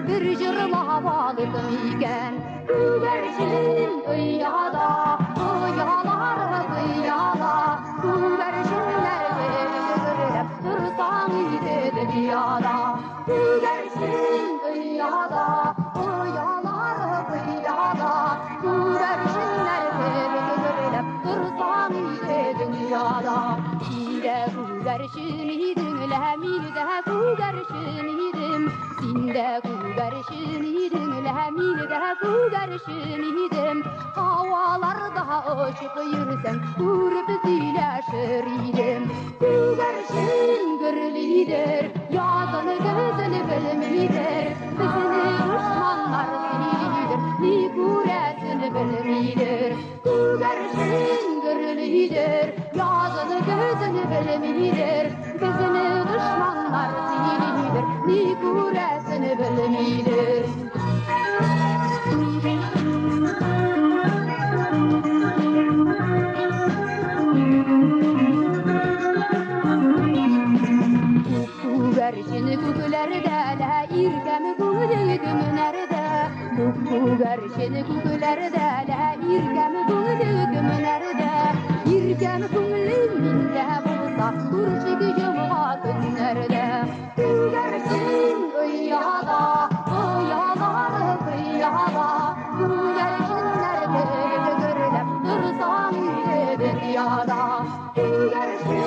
Bir jırma havalıdım iken Güvercin ıyada, ıyalar ıyada Güvercinler verirlep dursan iyiydi dünyada Güvercin ıyada, ıyalar ıyada Güvercinler verirlep dursan iyiydi dünyada Sinde güvercin idim, lemilde güvercin idim Sinde güvercin idim, lemilde güvercin idim Havalarda uçup yürüsem, vurup zileşir idim Güvercin gürlidir, yazını gözünü bilmidir Bizini düşmanlar silidir, ni kuresini bilmidir Güvercin gürlidir, yazını gözünü bilmidir Bizini düşmanlar silidir, ni kuresini bilmidir Güvercin kukulerde, irgemi gülüdüm nerede Güvercin kukulerde, irgemi gülüdüm nerede İrgemi gülümünde bulsa, kurşu gücüma günlerde Güvercin ıyada, ıyalar ıyada Güvercinler görülep dursam iyiydi dünyada Güvercin